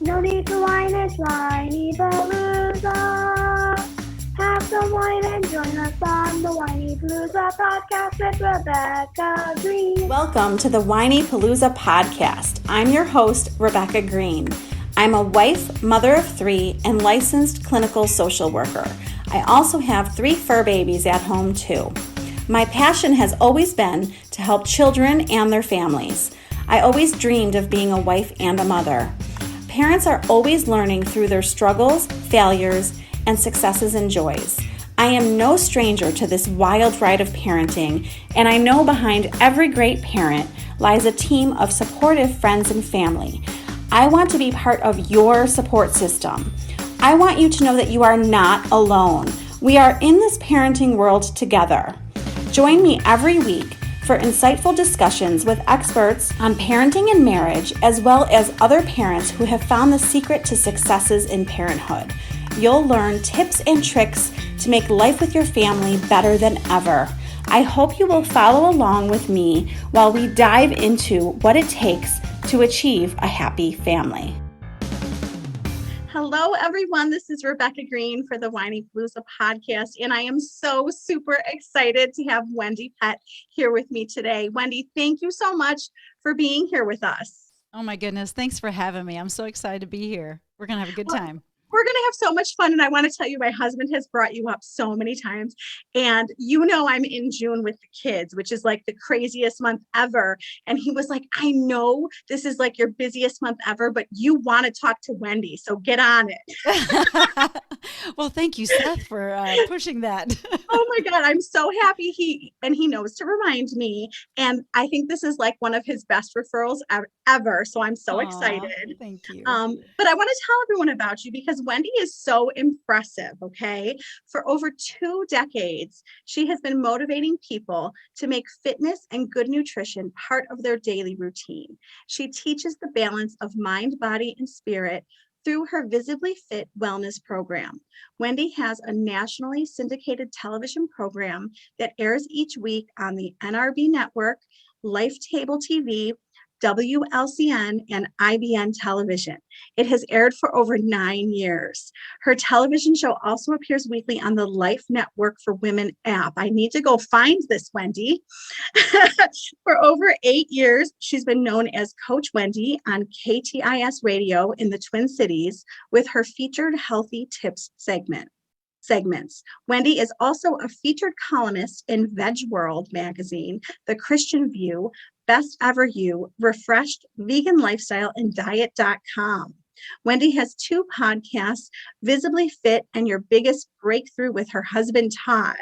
No need to whine, it's Whinypaluza. Have some wine and join us on the Whinypaluza podcast with Rebecca Greene. Welcome to the Whinypaluza podcast. I'm your host, Rebecca Greene. I'm a wife, mother of 3, and licensed clinical social worker. I also have 3 fur babies at home too. My passion has always been to help children and their families. I always dreamed of being a wife and a mother. Parents are always learning through their struggles, failures, and successes and joys. I am no stranger to this wild ride of parenting, and I know behind every great parent lies a team of supportive friends and family. I want to be part of your support system. I want you to know that you are not alone. We are in this parenting world together. Join me every week for insightful discussions with experts on parenting and marriage, as well as other parents who have found the secret to successes in parenthood. You'll learn tips and tricks to make life with your family better than ever. I hope you will follow along with me while we dive into what it takes to achieve a happy family. Hello, everyone. This is Rebecca Greene for the Whinypaluza podcast, and I am so super excited to have Wendie Pett here with me today. Wendie, thank you so much for being here with us. Oh my goodness. Thanks for having me. I'm so excited to be here. We're going to have a good time. We're going to have so much fun. And I want to tell you, my husband has brought you up so many times. And you know, I'm in June with the kids, which is like the craziest month ever. And he was like, I know this is like your busiest month ever, but you want to talk to Wendie. So get on it. Well, thank you, Seth, for pushing that. Oh my God. I'm so happy he knows to remind me. And I think this is like one of his best referrals ever. So I'm so excited. Thank you. But I want to tell everyone about you because Wendie is so impressive, okay? For over 2 decades, she has been motivating people to make fitness and good nutrition part of their daily routine. She teaches the balance of mind, body, and spirit through her Visibly Fit wellness program. Wendie has a nationally syndicated television program that airs each week on the NRB Network, LIFTABLeTv, WLCN, and IBN television. It has aired for over 9 years. Her television show also appears weekly on the Life Network for Women app. I need to go find this, Wendie. For over 8 years, she's been known as Coach Wendie on KTIS radio in the Twin Cities with her featured healthy tips segments. Wendie is also a featured columnist in Veg World magazine, The Christian View, Best Ever You, Refreshed, Vegan Lifestyle, and Diet.com. Wendie has 2 podcasts, Visibly Fit and Your Biggest Breakthrough with her husband, Todd.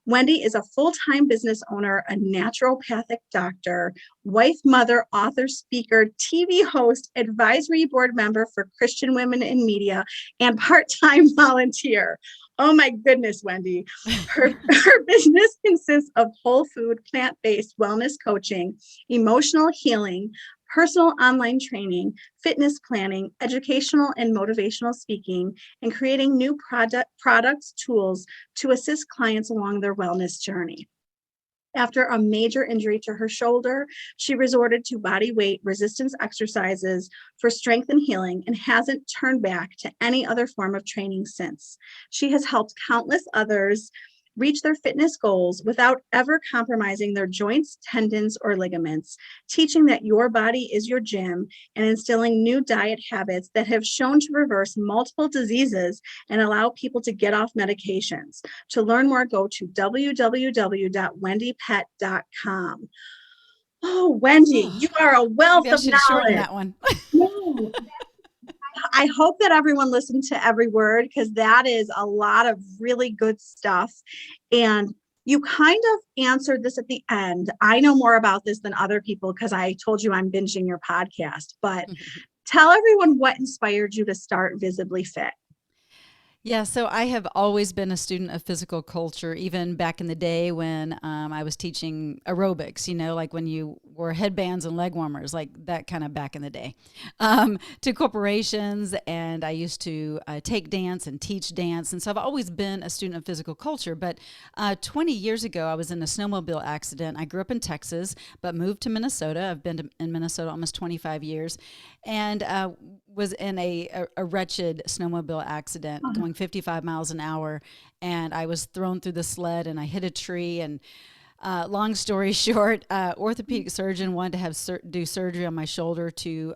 Wendie is a full-time business owner, a naturopathic doctor, wife, mother, author, speaker, TV host, advisory board member for Christian Women in Media, and part-time volunteer. Oh my goodness, Wendie. Her business consists of whole food, plant-based wellness coaching, emotional healing, personal online training, fitness planning, educational and motivational speaking, and creating new products, tools to assist clients along their wellness journey. After a major injury to her shoulder, she resorted to body weight resistance exercises for strength and healing and hasn't turned back to any other form of training since. She has helped countless others reach their fitness goals without ever compromising their joints, tendons, or ligaments, teaching that your body is your gym and instilling new diet habits that have shown to reverse multiple diseases and allow people to get off medications. To learn more, go to www.wendiepett.com. Oh, Wendie, you are a wealth of knowledge. Shorten that one. No. I hope that everyone listened to every word because that is a lot of really good stuff. And you kind of answered this at the end. I know more about this than other people because I told you I'm binging your podcast, but tell everyone what inspired you to start Visibly Fit. Yeah, so I have always been a student of physical culture, even back in the day when I was teaching aerobics, like when you wore headbands and leg warmers, like that kind of back in the day, to corporations. And I used to take dance and teach dance. And so I've always been a student of physical culture. But 20 years ago, I was in a snowmobile accident. I grew up in Texas, but moved to Minnesota. I've been in Minnesota almost 25 years. And was in a wretched snowmobile accident going 55 miles an hour. And I was thrown through the sled and I hit a tree. And long story short, orthopedic surgeon wanted to have do surgery on my shoulder to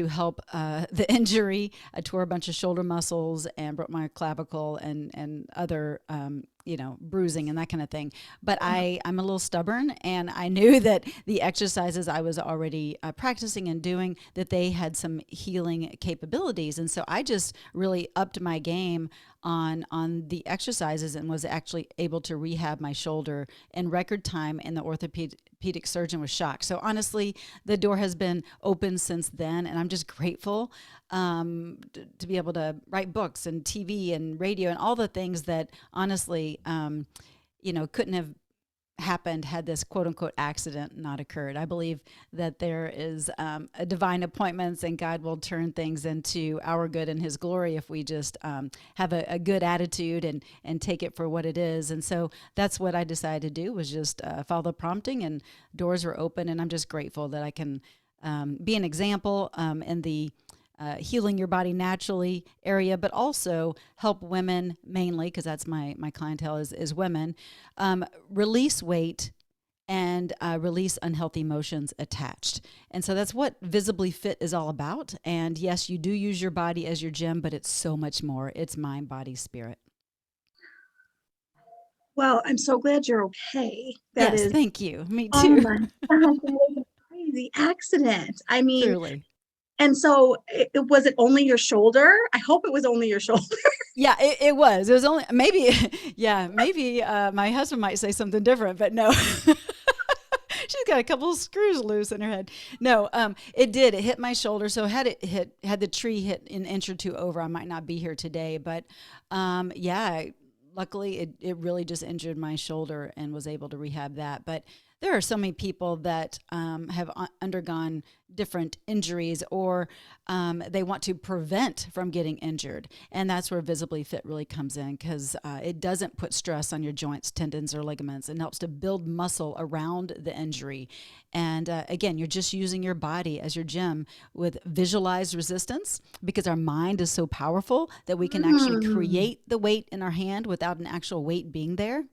help the injury. I tore a bunch of shoulder muscles and broke my clavicle and other bruising and that kind of thing. But I'm a little stubborn, and I knew that the exercises I was already practicing and doing, that they had some healing capabilities. And so I just really upped my game on the exercises and was actually able to rehab my shoulder in record time, and the orthopedic surgeon was shocked. So honestly, the door has been open since then, and I'm just grateful to be able to write books and TV and radio and all the things that honestly, couldn't have happened had this quote unquote accident not occurred. I believe that there is a divine appointments, and God will turn things into our good and his glory if we just have a good attitude and take it for what it is. And so that's what I decided to do, was just follow the prompting, and doors were open. And I'm just grateful that I can be an example in the healing your body naturally area, but also help women mainly, because that's my clientele is women, release weight and release unhealthy emotions attached. And so that's what Visibly Fit is all about. And yes, you do use your body as your gym, but it's so much more. It's mind, body, spirit. Well, I'm so glad you're okay. Yes, thank you. Me too. Oh my God, that is a crazy accident. I mean, truly. And so was it only your shoulder? I hope it was only your shoulder. Yeah, it was. It was only maybe my husband might say something different, but no. She's got a couple of screws loose in her head. No, it did. It hit my shoulder. So had the tree hit an inch or two over, I might not be here today. But luckily it really just injured my shoulder and was able to rehab that. But there are so many people that have undergone different injuries, or they want to prevent from getting injured. And that's where Visibly Fit really comes in, because it doesn't put stress on your joints, tendons, or ligaments. It helps to build muscle around the injury. And again, you're just using your body as your gym with visualized resistance, because our mind is so powerful that we can actually create the weight in our hand without an actual weight being there.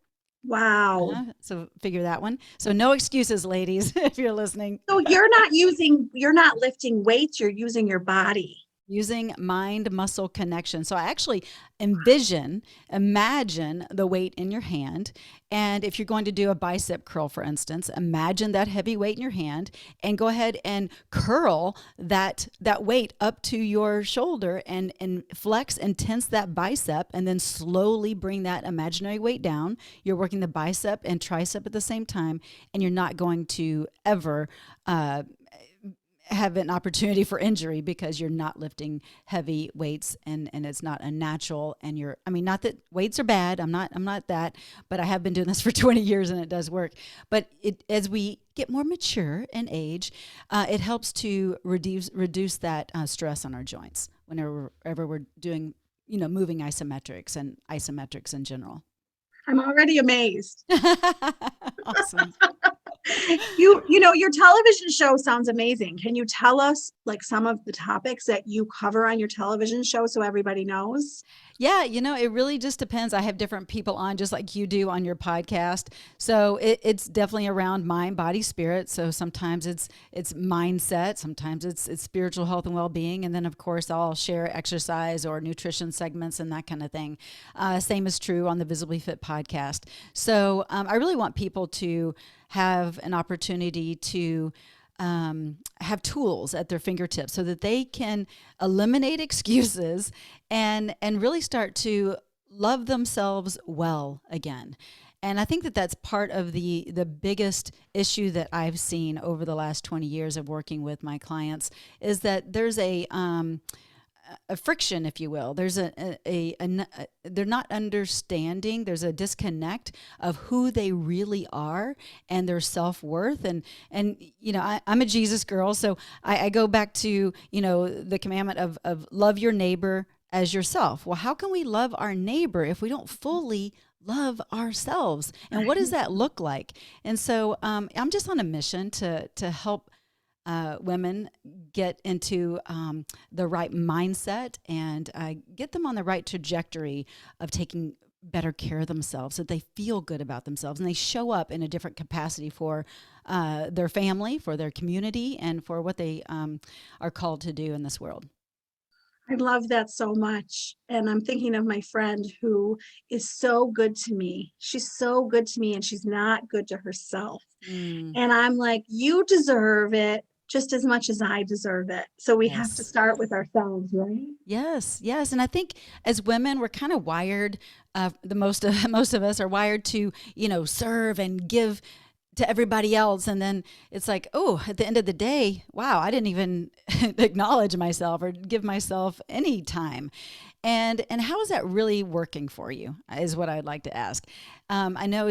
Wow. So figure that one. So no excuses, ladies, if you're listening. So you're not lifting weights, you're using your body. Using mind-muscle connection. So I actually imagine the weight in your hand. And if you're going to do a bicep curl, for instance, imagine that heavy weight in your hand and go ahead and curl that weight up to your shoulder and flex and tense that bicep, and then slowly bring that imaginary weight down. You're working the bicep and tricep at the same time, and you're not going to ever have an opportunity for injury, because you're not lifting heavy weights, and it's not unnatural. And not that weights are bad. I'm not that, but I have been doing this for 20 years and it does work. But as we get more mature in age, it helps to reduce that stress on our joints whenever we're doing, moving isometrics and isometrics in general. I'm already amazed. Awesome. Your television show sounds amazing. Can you tell us like some of the topics that you cover on your television show so everybody knows? Yeah, it really just depends. I have different people on, just like you do on your podcast. So it's definitely around mind, body, spirit. So sometimes it's mindset, sometimes it's spiritual health and well-being. And then of course I'll share exercise or nutrition segments and that kind of thing. Same is true on the Visibly Fit podcast. So I really want people to have an opportunity to have tools at their fingertips so that they can eliminate excuses and really start to love themselves well again. And I think that that's part of the biggest issue that I've seen over the last 20 years of working with my clients, is that there's a a friction, if you will. There's they're not understanding. There's a disconnect of who they really are and their self-worth. And I'm a Jesus girl, so I go back to, the commandment of love your neighbor as yourself. Well, how can we love our neighbor if we don't fully love ourselves? And what does that look like? And so I'm just on a mission to help women get into the right mindset and get them on the right trajectory of taking better care of themselves, so they feel good about themselves and they show up in a different capacity for their family, for their community, and for what they are called to do in this world. I love that so much. And I'm thinking of my friend who is so good to me. She's so good to me and she's not good to herself. And I'm like, you deserve it just as much as I deserve it. So we have to start with ourselves, right? Yes. And I think as women, we're kind of wired, most of us are wired to, serve and give to everybody else. And then it's like, oh, at the end of the day, wow, I didn't even acknowledge myself or give myself any time. And how is that really working for you is what I'd like to ask. I know,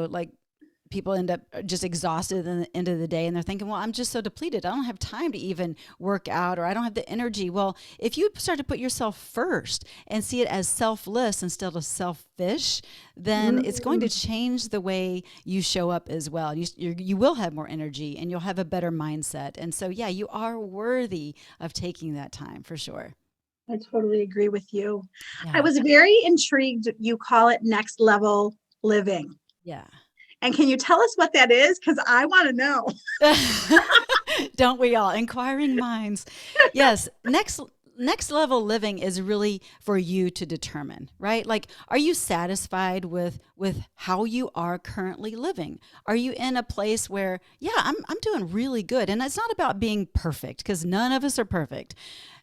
like people end up just exhausted at the end of the day, and they're thinking, well, I'm just so depleted. I don't have time to even work out, or I don't have the energy. Well, if you start to put yourself first and see it as selfless instead of selfish, then it's going to change the way you show up as well. You will have more energy and you'll have a better mindset. And so, yeah, you are worthy of taking that time for sure. I totally agree with you. Yeah. I was very intrigued. You call it next level living. Yeah. And can you tell us what that is? Because I want to know. Don't we all? Inquiring minds. Yes. Next level living is really for you to determine, right? Like, are you satisfied with how you are currently living? Are you in a place where, yeah, I'm doing really good. And it's not about being perfect, because none of us are perfect.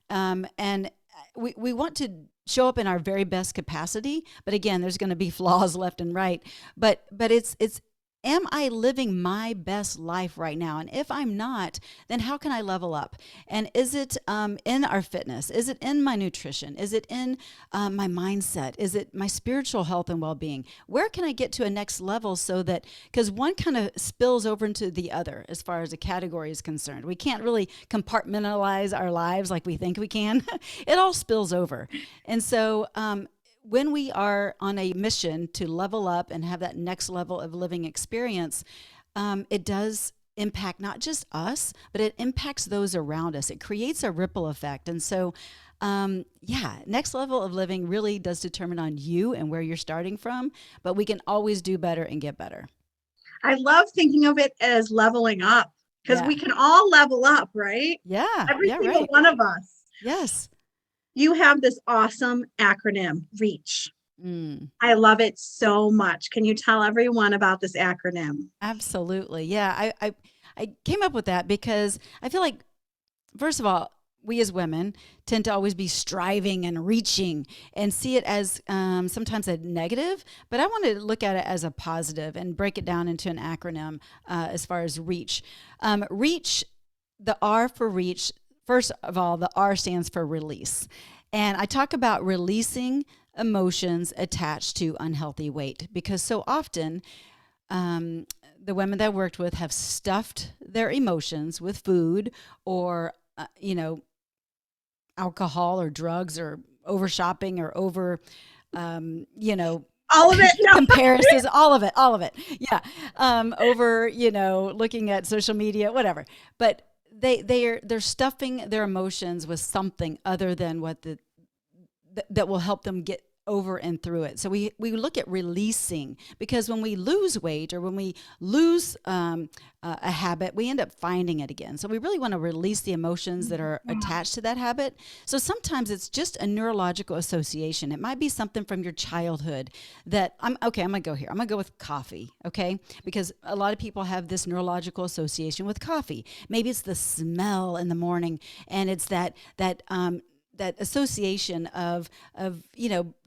And we want to show up in our very best capacity, but again, there's going to be flaws left and right. But it's am I living my best life right now? And if I'm not, then how can I level up? And is it in our fitness? Is it in my nutrition? Is it in my mindset? Is it my spiritual health and well-being? Where can I get to a next level so that, because one kind of spills over into the other as far as a category is concerned. We can't really compartmentalize our lives like we think we can. It all spills over. And so, when we are on a mission to level up and have that next level of living experience, it does impact not just us, but it impacts those around us. It creates a ripple effect. And so, next level of living really does determine on you and where you're starting from, but we can always do better and get better. I love thinking of it as leveling up, because we can all level up, right? Yeah. Every single one of us. Yes. You have this awesome acronym, REACH. I love it so much. Can you tell everyone about this acronym? Absolutely. Yeah. I came up with that because I feel like, first of all, we as women tend to always be striving and reaching and see it as sometimes a negative, but I want to look at it as a positive and break it down into an acronym as far as REACH. REACH, the R for REACH, first of all, the R stands for release. And I talk about releasing emotions attached to unhealthy weight, because so often the women that I worked with have stuffed their emotions with food or, alcohol or drugs or over shopping or over, all of it. No. Comparisons, all of it. Yeah. Over, looking at social media, whatever. But they're stuffing their emotions with something other than what that will help them get over and through it. So we look at releasing, because when we lose weight or when we lose a habit, we end up finding it again. So we really want to release the emotions that are attached to that habit. So sometimes it's just a neurological association. It might be something from your childhood that I'm going to go here. I'm going to go with coffee, okay? Because a lot of people have this neurological association with coffee. Maybe it's the smell in the morning, and it's that association of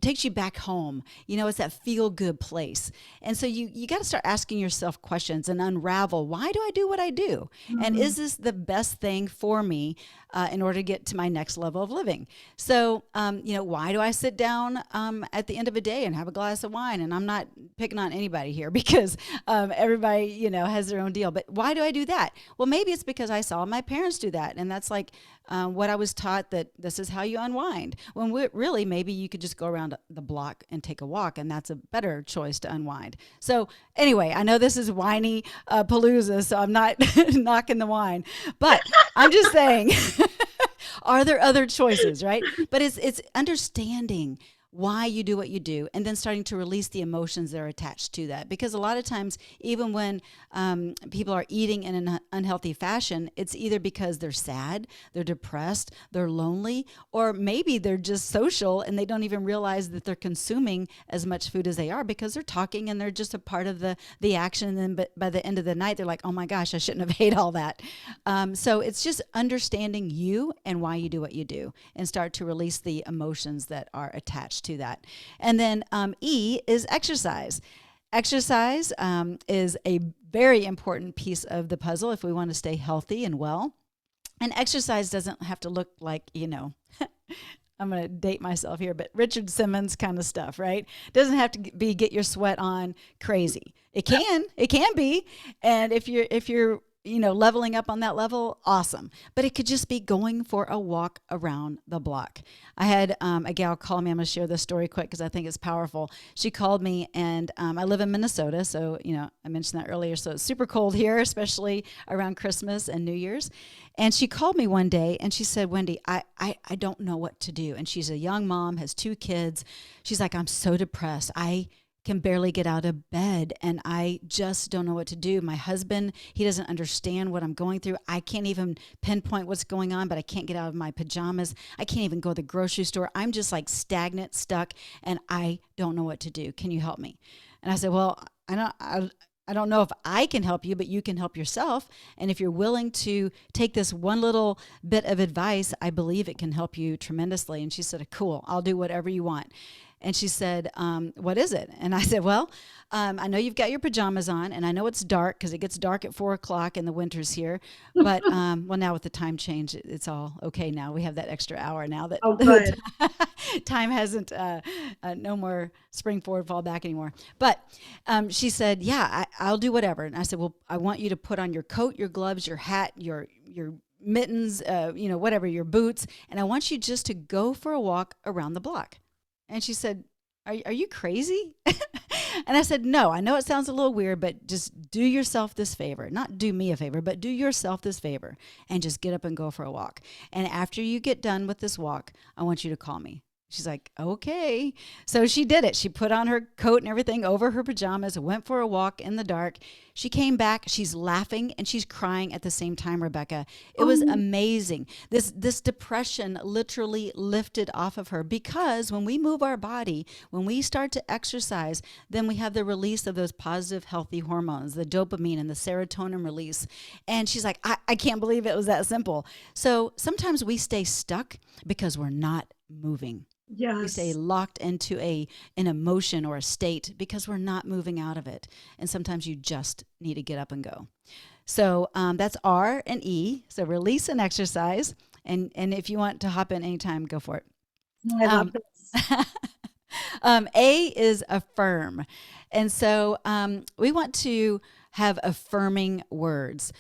takes you back home. You know, it's that feel good place. And so you got to start asking yourself questions and unravel, why do I do what I do? And is this the best thing for me in order to get to my next level of living? So, you know, why do I sit down at the end of a day and have a glass of wine? And I'm not picking on anybody here because everybody, you know, has their own deal. But why do I do that? Well, maybe it's because I saw my parents do that. And that's like what I was taught, that this is how you unwind. When really, maybe you could just go around the block and take a walk, and that's a better choice to unwind. So anyway, I know this is whiny palooza, so I'm not knocking the wine, but I'm just saying, are there other choices, right? But it's understanding why you do what you do, and then starting to release the emotions that are attached to that. Because a lot of times, even when people are eating in an unhealthy fashion, it's either because they're sad, they're depressed, they're lonely, or maybe they're just social and they don't even realize that they're consuming as much food as they are because they're talking and they're just a part of the action. And then by the end of the night, they're like, oh my gosh, I shouldn't have ate all that. So it's just understanding you and why you do what you do, and start to release the emotions that are attached to that. And then E is exercise. Exercise is a very important piece of the puzzle if we want to stay healthy and well. And exercise doesn't have to look like, you know, I'm going to date myself here, but Richard Simmons kind of stuff, right? Doesn't have to be get your sweat on crazy. It can be. And if you're you know, leveling up on that level, awesome. But it could just be going for a walk around the block. I had a gal call me. I'm going to share this story quick because I think it's powerful. She called me, and I live in Minnesota. So, you know, I mentioned that earlier. So it's super cold here, especially around Christmas and New Year's. And she called me one day and she said, Wendie, I don't know what to do. And she's a young mom, has 2 kids. She's like, I'm so depressed. I can barely get out of bed, and I just don't know what to do. My husband, he doesn't understand what I'm going through. I can't even pinpoint what's going on, but I can't get out of my pajamas. I can't even go to the grocery store. I'm just like stagnant, stuck, and I don't know what to do. Can you help me? And I said, well, I don't know if I can help you, but you can help yourself. And if you're willing to take this one little bit of advice, I believe it can help you tremendously. And she said, cool, I'll do whatever you want. And she said, what is it? And I said, well, I know you've got your pajamas on, and I know it's dark because it gets dark at 4 o'clock in the winters here. But, well, now with the time change, it's all okay now. We have that extra hour now that good. time hasn't, no more spring forward, fall back anymore. But she said, yeah, I'll do whatever. And I said, well, I want you to put on your coat, your gloves, your hat, your mittens, you know, whatever, your boots. And I want you just to go for a walk around the block. And she said, are you crazy? And I said, no, I know it sounds a little weird, but just do yourself this favor. Not do me a favor, but do yourself this favor and just get up and go for a walk. And after you get done with this walk, I want you to call me. She's like, okay. So she did it. She put on her coat and everything over her pajamas, went for a walk in the dark. She came back. She's laughing and she's crying at the same time, Rebecca. It was amazing. This depression literally lifted off of her, because when we move our body, when we start to exercise, then we have the release of those positive, healthy hormones, the dopamine and the serotonin release. And she's like, I can't believe it was that simple. So sometimes we stay stuck because we're not moving. Yes. We stay locked into an emotion or a state because we're not moving out of it. And sometimes you just need to get up and go. So that's R and E. So release and exercise. And if you want to hop in anytime, go for it. I love this. A is affirm. And so we want to have affirming words.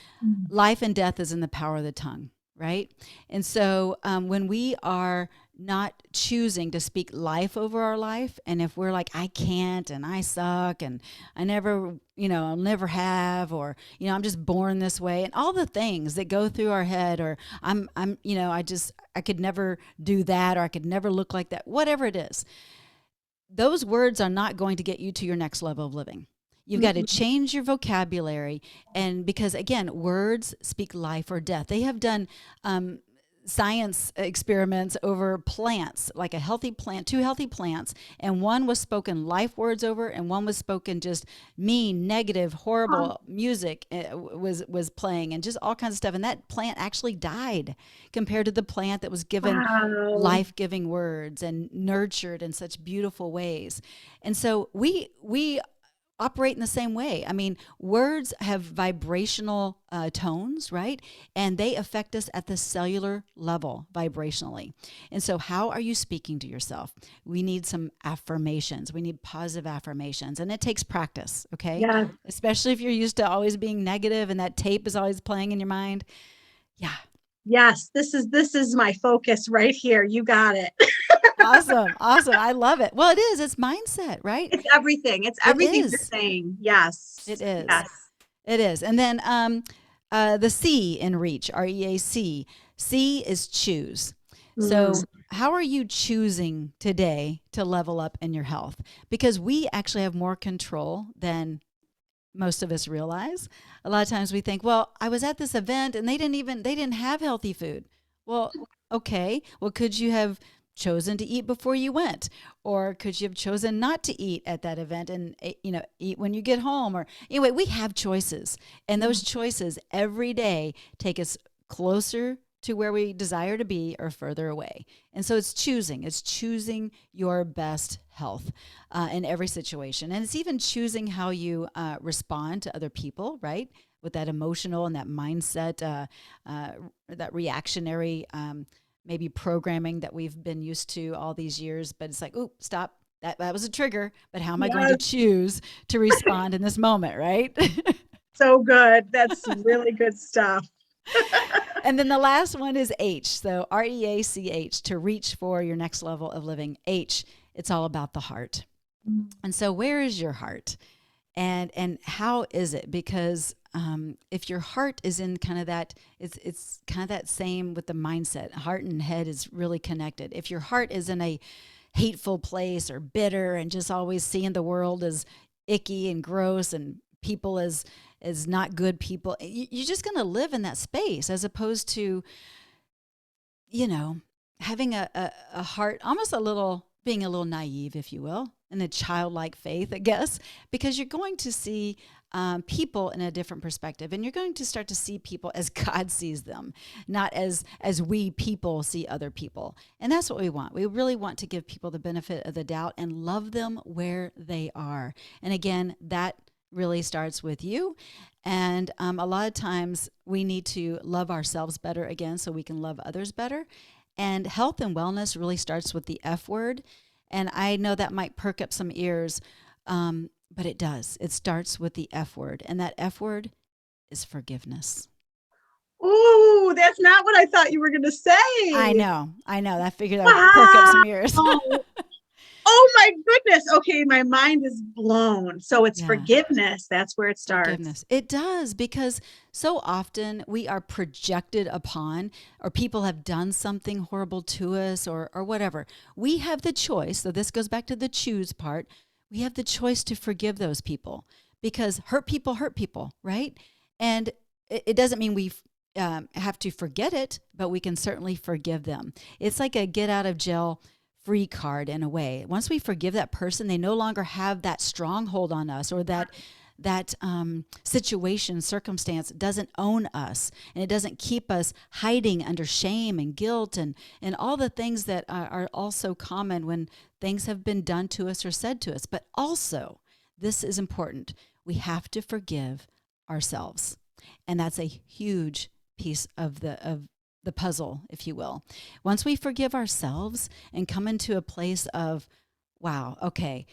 Life and death is in the power of the tongue, right? And so when we are not choosing to speak life over our life, and if we're like, I can't, and I suck, and I never, I'll never have, or, I'm just born this way, and all the things that go through our head, or I could never do that, or I could never look like that, whatever it is, those words are not going to get you to your next level of living. You've got to change your vocabulary. And because, again, words speak life or death. They have done science experiments over plants, like a healthy plant, two healthy plants, and one was spoken life words over, and one was spoken just mean, negative, horrible music was playing, and just all kinds of stuff. And that plant actually died compared to the plant that was given life-giving words and nurtured in such beautiful ways. And so we operate in the same way. I mean, words have vibrational tones, right? And they affect us at the cellular level vibrationally. And so how are you speaking to yourself? We need some affirmations. We need positive affirmations. And it takes practice, okay? Yeah. Especially if you're used to always being negative and that tape is always playing in your mind. Yeah. Yes, this is my focus right here. You got it. Awesome. I love it. Well, it is. It's mindset, right? It's everything. It's everything you're saying. Yes. It is. Yes. It is. And then the C in reach, REAC. C is choose. So how are you choosing today to level up in your health? Because we actually have more control than most of us realize. A lot of times we think, well, I was at this event and they didn't have healthy food. Well, okay. Well, could you have chosen to eat before you went, or could you have chosen not to eat at that event and eat when you get home? Or anyway, we have choices, and those choices every day take us closer to where we desire to be or further away. And so it's choosing your best health in every situation. And it's even choosing how you respond to other people, right? With that emotional and that mindset, that reactionary maybe programming that we've been used to all these years. But it's like, ooh, stop. That was a trigger. But how am I going to choose to respond in this moment, right? So good. That's really good stuff. And then the last one is H. So REACH, to reach for your next level of living. H, it's all about the heart. And so where is your heart? And how is it? Because if your heart is in kind of that, it's kind of that same with the mindset. Heart and head is really connected. If your heart is in a hateful place or bitter and just always seeing the world as icky and gross and people as not good people, you're just going to live in that space, as opposed to, having a heart, almost being a little naive, if you will, and a childlike faith, I guess, because you're going to see people in a different perspective, and you're going to start to see people as God sees them, not as we people see other people. And that's what we want. We really want to give people the benefit of the doubt and love them where they are. And again, that really starts with you. And a lot of times we need to love ourselves better again so we can love others better. And health and wellness really starts with the F word. And I know that might perk up some ears, but it does. It starts with the F word. And that F word is forgiveness. Ooh, that's not what I thought you were going to say. I know. I figured that would perk up some ears. Oh my goodness. Okay, my mind is blown. So it's forgiveness. That's where it starts. Forgiveness. It does, because so often we are projected upon, or people have done something horrible to us or whatever. We have the choice. So this goes back to the choose part. We have the choice to forgive those people, because hurt people, right? And it doesn't mean we have to forget it, but we can certainly forgive them. It's like a get out of jail free card in a way. Once we forgive that person, they no longer have that stronghold on us, or that situation, circumstance doesn't own us, and it doesn't keep us hiding under shame and guilt and all the things that are also common when things have been done to us or said to us. But also, this is important, we have to forgive ourselves. And that's a huge piece of the puzzle, if you will. Once we forgive ourselves and come into a place of, wow, okay,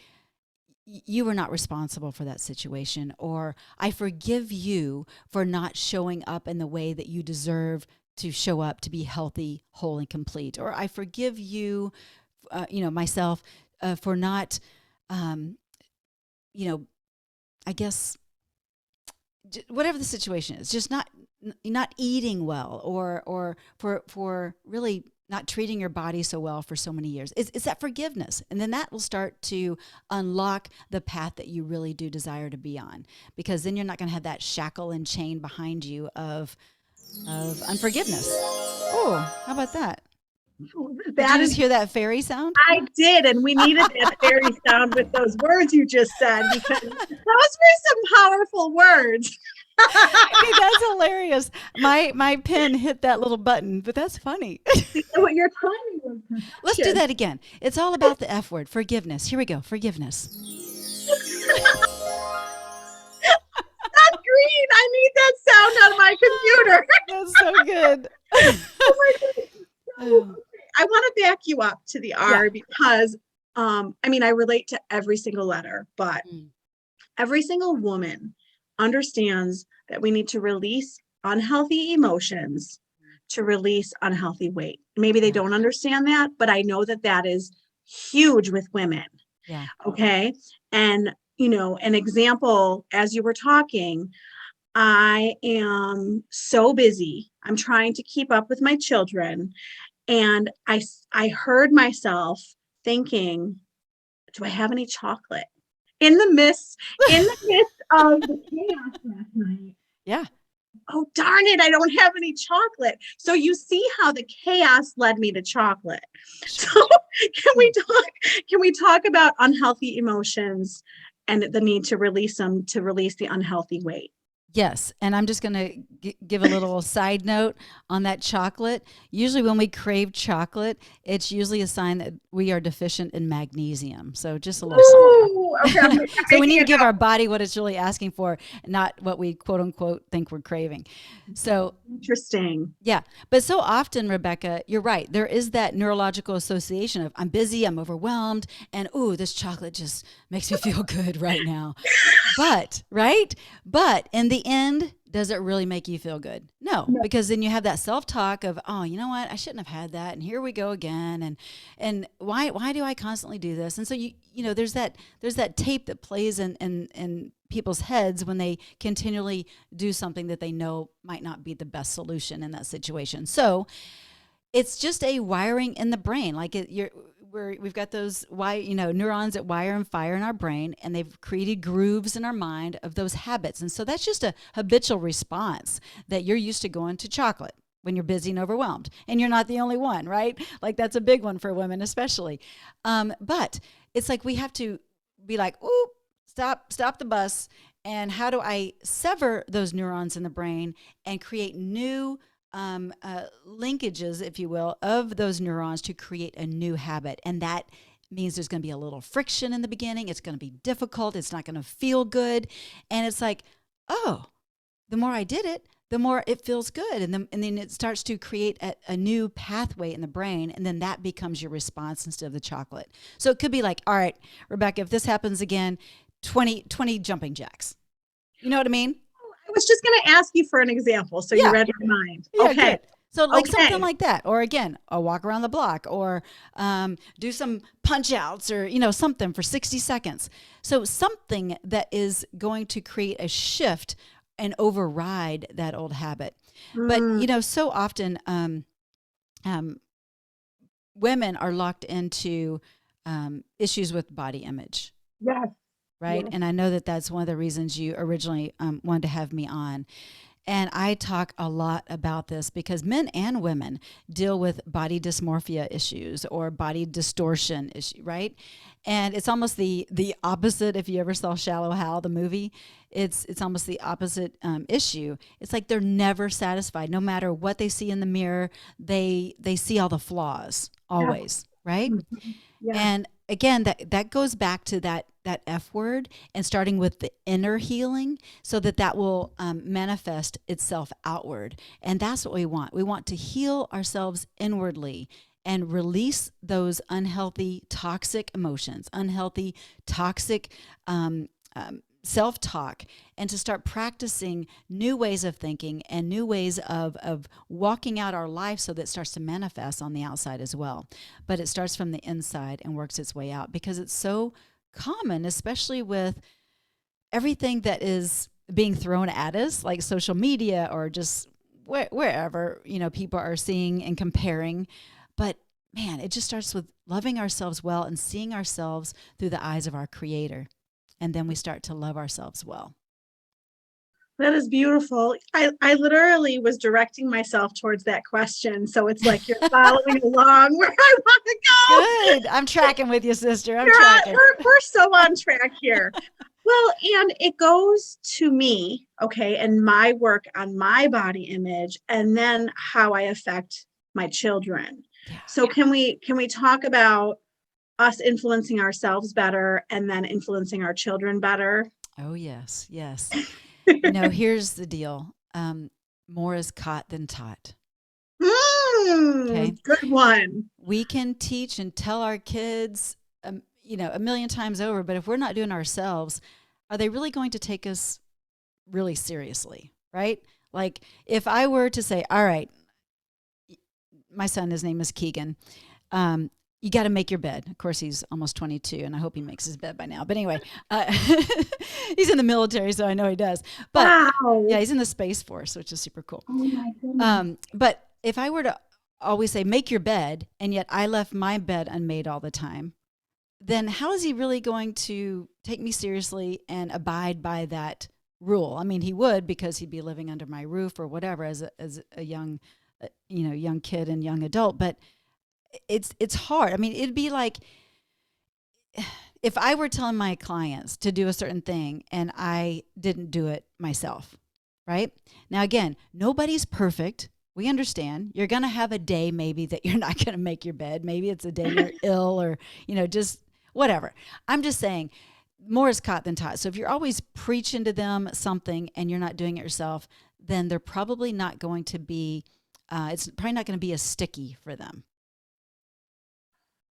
you were not responsible for that situation, or I forgive you for not showing up in the way that you deserve to show up to be healthy, whole, and complete, or I forgive you, myself, for not, I guess, whatever the situation is, just not eating well, or for really not treating your body so well for so many years. It's that forgiveness. And then that will start to unlock the path that you really do desire to be on, because then you're not going to have that shackle and chain behind you of, of unforgiveness. Oh, how about that? Did you That just is, hear that fairy sound? I did, and we needed that fairy sound with those words you just said, because those were some powerful words. Okay, that's hilarious. My pen hit that little button, but that's funny. What your timing was Let's do perfection. that again. It's all about the F word, forgiveness. Here we go, forgiveness. That's Greene. I need that sound on my computer. That's so good. Oh my goodness. Oh, I want to back you up to the R because, I mean, I relate to every single letter, but Mm. every single woman understands that we need to release unhealthy emotions to release unhealthy weight. Maybe they Yeah. don't understand that, but I know that that is huge with women. Yeah. Okay. And, you know, an example, as you were talking, I am so busy. I'm trying to keep up with my children. And I heard myself thinking, do I have any chocolate? In the midst of the chaos last night. Yeah. Oh, darn it, I don't have any chocolate. So you see how the chaos led me to chocolate. So can we talk about unhealthy emotions and the need to release them, to release the unhealthy weight? Yes, and I'm just going to give a little side note on that chocolate. Usually when we crave chocolate, it's usually a sign that we are deficient in magnesium. So just a little side note. Ooh, okay. So we need to give our body what it's really asking for, not what we quote unquote think we're craving. So Interesting. yeah, but so often, Rebecca, you're right. There is that neurological association of I'm busy, I'm overwhelmed, and ooh, this chocolate just makes me feel good right now. But, right? But in the end, does it really make you feel good? No, because then you have that self-talk of, oh, you know what? I shouldn't have had that, and here we go again. And why do I constantly do this? And so you know, there's that tape that plays in people's heads when they continually do something that they know might not be the best solution in that situation. So it's just a wiring in the brain. Like we've got those neurons that wire and fire in our brain, and they've created grooves in our mind of those habits. And so that's just a habitual response that you're used to going to chocolate when you're busy and overwhelmed. And you're not the only one, right? Like that's a big one for women especially. But it's like we have to be like, ooh, stop the bus. And how do I sever those neurons in the brain and create new linkages, if you will, of those neurons to create a new habit? And that means there's going to be a little friction in the beginning. It's going to be difficult. It's not going to feel good. And it's like, oh, the more I did it, the more it feels good. And then it starts to create a new pathway in the brain. And then that becomes your response instead of the chocolate. So it could be like, all right, Rebecca, if this happens again, 20 jumping jacks. You know what I mean? I was just going to ask you for an example. So you read my mind. Yeah, Okay. good. So like something like that. Or again, a walk around the block, or do some punch outs, or, you know, something for 60 seconds. So something that is going to create a shift and override that old habit. But, you know, so often women are locked into issues with body image. Yes. Right. Yes. And I know that that's one of the reasons you originally wanted to have me on. And I talk a lot about this because men and women deal with body dysmorphia issues or body distortion issue, right? And it's almost the opposite. If you ever saw Shallow Hal, the movie, it's almost the opposite issue. It's like they're never satisfied. No matter what they see in the mirror, they see all the flaws always, right? Mm-hmm. Yeah. And again, that goes back to that F word, and starting with the inner healing so that will manifest itself outward. And that's what we want. We want to heal ourselves inwardly and release those unhealthy, toxic emotions, unhealthy, toxic self-talk, and to start practicing new ways of thinking and new ways of walking out our life so that it starts to manifest on the outside as well. But it starts from the inside and works its way out, because it's so common, especially with everything that is being thrown at us, like social media or just wherever, you know, people are seeing and comparing. But man, it just starts with loving ourselves well and seeing ourselves through the eyes of our Creator. And then we start to love ourselves well. That is beautiful. I literally was directing myself towards that question. So it's like you're following along where I want to go. Good. I'm tracking with you, sister. I'm You're tracking. we're so on track here. Well, and it goes to me, okay, and my work on my body image, and then how I affect my children. Yeah. So can we talk about us influencing ourselves better and then influencing our children better? Oh, yes. Yes. You know, here's the deal. More is caught than taught. Okay. Good one. We can teach and tell our kids, you know, a million times over, but if we're not doing ourselves, are they really going to take us really seriously? Right? Like if I were to say, all right, my son, his name is Keegan. You got to make your bed. Of course, he's almost 22, and I hope he makes his bed by now. But anyway, he's in the military, so I know he does. But wow. Yeah, he's in the Space Force, which is super cool. Oh my goodness. But if I were to always say, make your bed, and yet I left my bed unmade all the time, then how is he really going to take me seriously and abide by that rule? I mean, he would, because he'd be living under my roof or whatever as a young, young kid and young adult. But it's hard. I mean, it'd be like if I were telling my clients to do a certain thing and I didn't do it myself, right? Now, again, nobody's perfect. We understand. You're going to have a day maybe that you're not going to make your bed. Maybe it's a day you're ill or, just whatever. I'm just saying more is caught than taught. So if you're always preaching to them something and you're not doing it yourself, then they're probably not going to be, it's probably not going to be as sticky for them.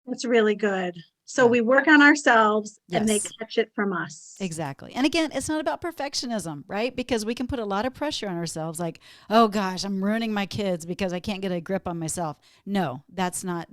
That's really good. So we work on ourselves and they Yes. catch it from us. Exactly. And again, it's not about perfectionism, right? Because we can put a lot of pressure on ourselves like, oh gosh, I'm ruining my kids because I can't get a grip on myself. No, that's not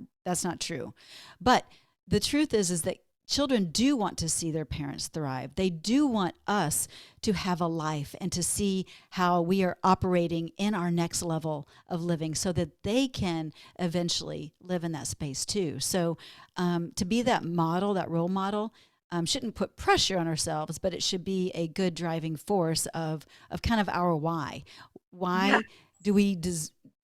true. But the truth is that children do want to see their parents thrive. They do want us to have a life and to see how we are operating in our next level of living so that they can eventually live in that space too. So to be that model, that role model, shouldn't put pressure on ourselves, but it should be a good driving force of kind of our why. Why do we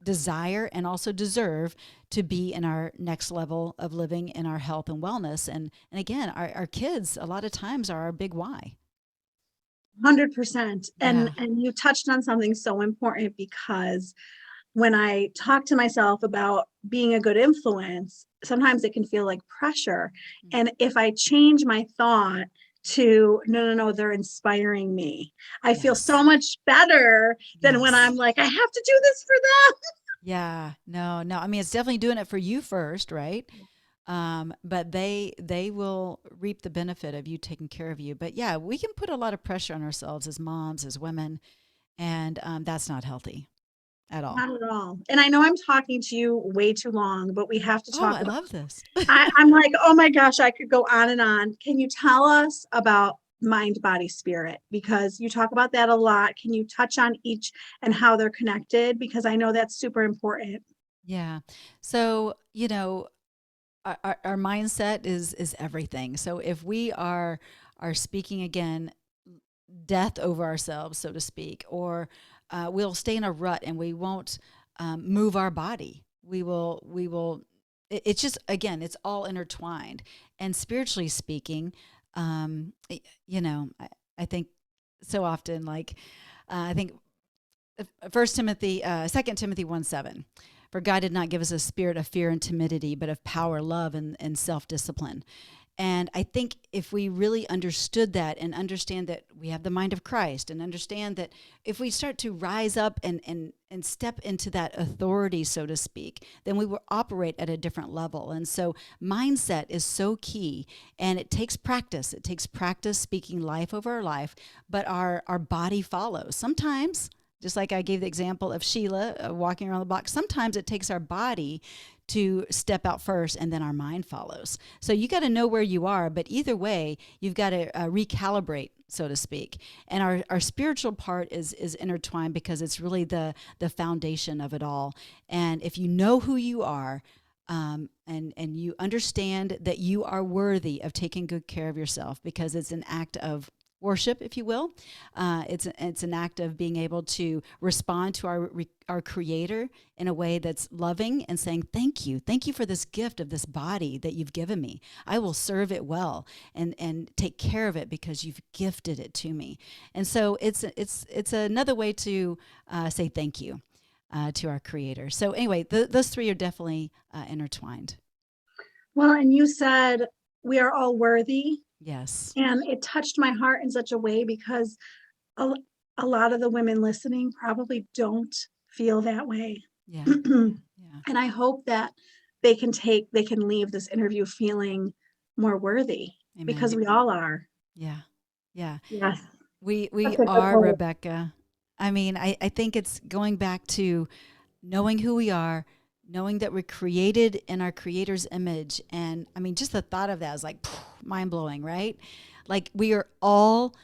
desire and also deserve to be in our next level of living in our health and wellness? And again, our kids a lot of times are our big why. 100%. And you touched on something so important, because when I talk to myself about being a good influence, sometimes it can feel like pressure. And if I change my thought to, no, they're inspiring me, I feel so much better than when I'm like, I have to do this for them. Yeah, no. I mean, it's definitely doing it for you first, right? But they will reap the benefit of you taking care of you. But yeah, we can put a lot of pressure on ourselves as moms, as women, and that's not healthy at all. Not at all. And I know I'm talking to you way too long, but we have to talk. I love this. I'm like, oh my gosh, I could go on and on. Can you tell us about mind, body, spirit? Because you talk about that a lot. Can you touch on each and how they're connected? Because I know that's super important. Yeah. So, our mindset is everything. So if we are speaking again, death over ourselves, so to speak, or we'll stay in a rut and we won't move our body. We will. It's just, again, it's all intertwined. And spiritually speaking, I think so often, like I think 2 Timothy 1:7. For God did not give us a spirit of fear and timidity, but of power, love, and self-discipline. And I think if we really understood that and understand that we have the mind of Christ, and understand that if we start to rise up and step into that authority, so to speak, then we will operate at a different level. And so mindset is so key, and it takes practice. It takes practice speaking life over our life, but our body follows. Sometimes, just like I gave the example of Sheila walking around the block, sometimes it takes our body to step out first and then our mind follows. So you got to know where you are, but either way, you've got to recalibrate, so to speak. And our spiritual part is intertwined, because it's really the foundation of it all. And if you know who you are, and you understand that you are worthy of taking good care of yourself, because it's an act of worship, if you will. It's an act of being able to respond to our Creator in a way that's loving and saying, thank you for this gift of this body that you've given me. I will serve it well and take care of it because you've gifted it to me. And so it's another way to say thank you to our Creator. So anyway, those three are definitely intertwined. Well, and you said we are all worthy. Yes. And it touched my heart in such a way because a lot of the women listening probably don't feel that way. Yeah. Yeah. And I hope that they can leave this interview feeling more worthy. Amen. Because we all are. Yeah. Yeah. Yes. We are, Rebecca. I mean, I think it's going back to knowing who we are, knowing that we're created in our Creator's image. And I mean, just the thought of that is like mind blowing, right? Like we are all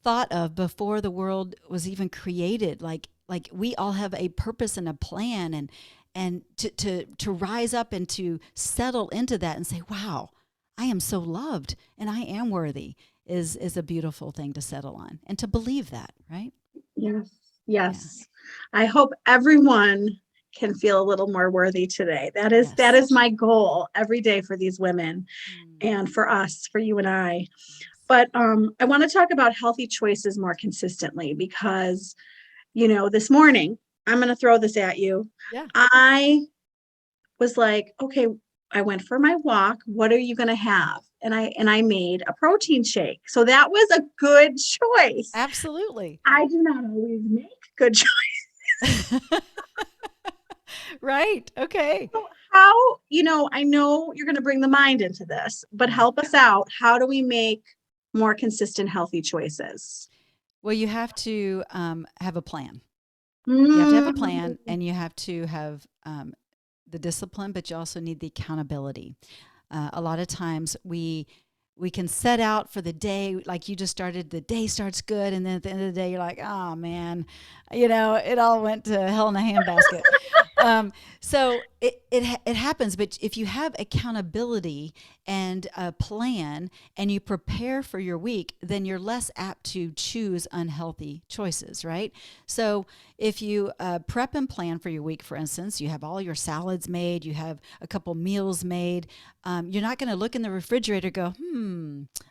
thought of before the world was even created. Like we all have a purpose and a plan, and to rise up and to settle into that and say, wow, I am so loved and I am worthy is a beautiful thing to settle on and to believe that, right? Yes. Yes. Yeah. I hope everyone can feel a little more worthy today. That is my goal every day for these women and for us, for you and I. But I want to talk about healthy choices more consistently because, this morning, I'm going to throw this at you. Yeah. I was like, okay, I went for my walk. What are you going to have? And I made a protein shake. So that was a good choice. Absolutely. I do not always make good choices. Right. Okay. So how, I know you're going to bring the mind into this, but help us out. How do we make more consistent, healthy choices? Well, you have to have a plan. You have to have a plan, and you have to have the discipline, but you also need the accountability. A lot of times we can set out for the day, like you just started, the day starts good, and then at the end of the day, you're like, oh man, it all went to hell in a handbasket. So it happens, but if you have accountability and a plan and you prepare for your week, then you're less apt to choose unhealthy choices, right? So if you prep and plan for your week, for instance, you have all your salads made, you have a couple meals made, you're not going to look in the refrigerator and go,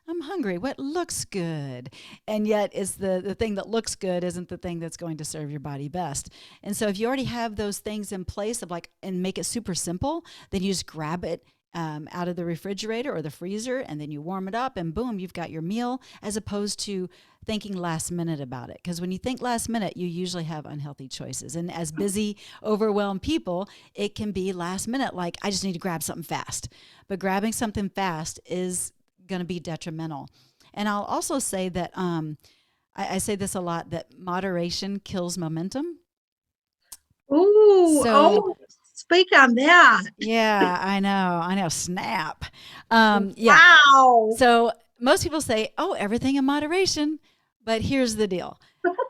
I'm hungry. What looks good? And yet it's the thing that looks good isn't the thing that's going to serve your body best. And so if you already have those things in place and make it super simple, then you just grab it out of the refrigerator or the freezer, and then you warm it up and boom, you've got your meal, as opposed to thinking last minute about it. Because when you think last minute, you usually have unhealthy choices. And as busy, overwhelmed people, it can be last minute, like I just need to grab something fast. But grabbing something fast is going to be detrimental. And I'll also say that I say this a lot, that moderation kills momentum. Ooh, speak on that. Yeah, I know. Snap. Yeah. Wow. So most people say, everything in moderation. But here's the deal.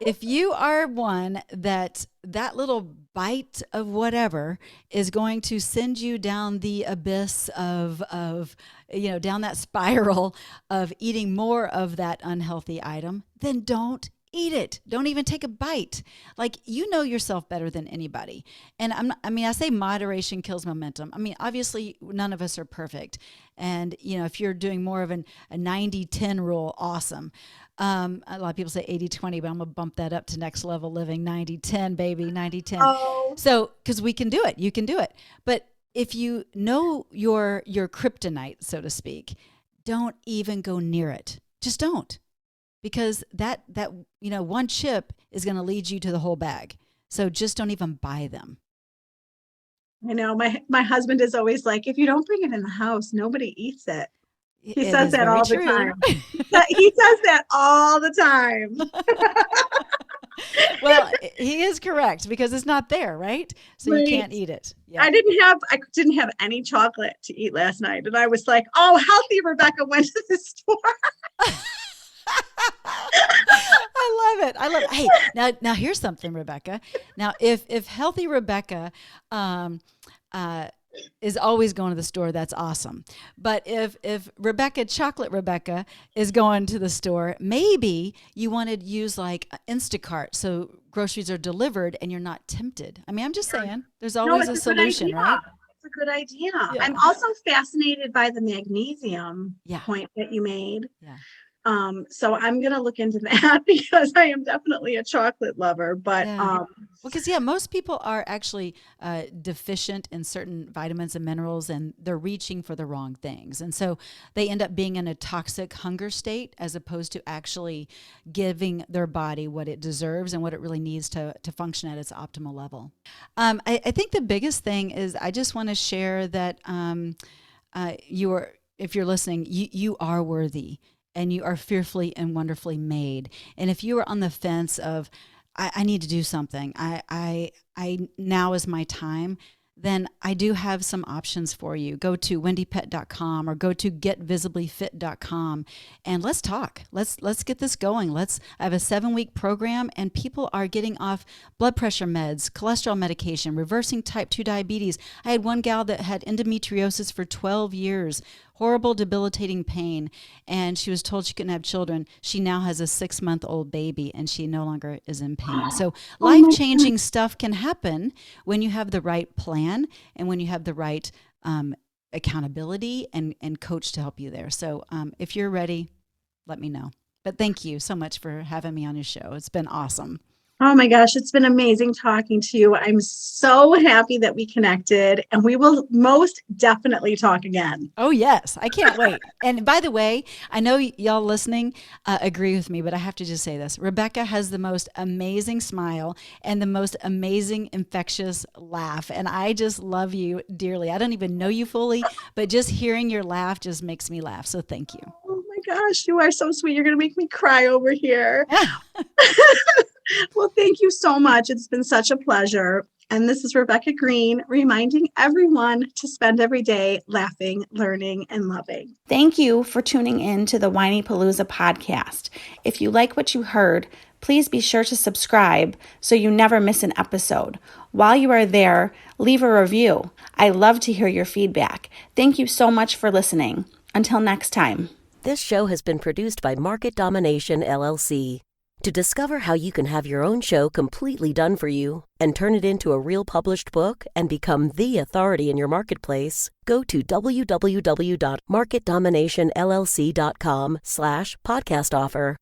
If you are one that little bite of whatever is going to send you down the abyss of down that spiral of eating more of that unhealthy item, then don't eat it. Don't even take a bite. Like, yourself better than anybody. And I say moderation kills momentum. I mean, obviously none of us are perfect. And, if you're doing more of a 90-10 rule, awesome. A lot of people say 80-20, but I'm going to bump that up to next level living, 90-10, baby, 90-10. Oh. So, because we can do it. You can do it. But if you know your kryptonite, so to speak, don't even go near it. Just don't. Because that one chip is going to lead you to the whole bag. So just don't even buy them. I know my husband is always like, if you don't bring it in the house, nobody eats it. He says that all the time. He says that all the time. Well, he is correct because it's not there, right? So right. You can't eat it. Yeah. I didn't have any chocolate to eat last night, and I was like, "Oh, healthy Rebecca went to the store." I love it. Hey, now here's something, Rebecca. Now, if healthy Rebecca is always going to the store, that's awesome. But if Chocolate Rebecca is going to the store, maybe you want to use like Instacart, so groceries are delivered and you're not tempted. I mean, I'm just saying, there's always a solution, right? It's a good idea. Yeah. I'm also fascinated by the magnesium Yeah. point that you made. Yeah. So I'm going to look into that because I am definitely a chocolate lover, but, because most people are actually deficient in certain vitamins and minerals, and they're reaching for the wrong things. And so they end up being in a toxic hunger state as opposed to actually giving their body what it deserves and what it really needs to function at its optimal level. I think the biggest thing is I just want to share that if you're listening, you are worthy. And you are fearfully and wonderfully made. And if you are on the fence of, I need to do something, I now is my time, then I do have some options for you. Go to wendiepett.com or go to getvisiblyfit.com and let's talk. Let's get this going. I have a 7-week program, and people are getting off blood pressure meds, cholesterol medication, reversing type 2 diabetes. I had one gal that had endometriosis for 12 years, horrible, debilitating pain, and she was told she couldn't have children. She now has a 6-month-old baby, and she no longer is in pain. So life-changing stuff can happen when you have the right plan and when you have the right accountability and coach to help you there. So if you're ready, let me know. But thank you so much for having me on your show. It's been awesome. Oh my gosh, it's been amazing talking to you. I'm so happy that we connected, and we will most definitely talk again. Oh, yes. I can't wait. And by the way, I know y'all listening agree with me, but I have to just say this. Rebecca has the most amazing smile and the most amazing infectious laugh. And I just love you dearly. I don't even know you fully, but just hearing your laugh just makes me laugh. So thank you. Oh my gosh, you are so sweet. You're going to make me cry over here. Well, thank you so much. It's been such a pleasure. And this is Rebecca Greene reminding everyone to spend every day laughing, learning, and loving. Thank you for tuning in to the Whinypaluza podcast. If you like what you heard, please be sure to subscribe so you never miss an episode. While you are there, leave a review. I love to hear your feedback. Thank you so much for listening. Until next time. This show has been produced by Market Domination, LLC. To discover how you can have your own show completely done for you and turn it into a real published book and become the authority in your marketplace, go to www.marketdominationllc.com/podcast offer.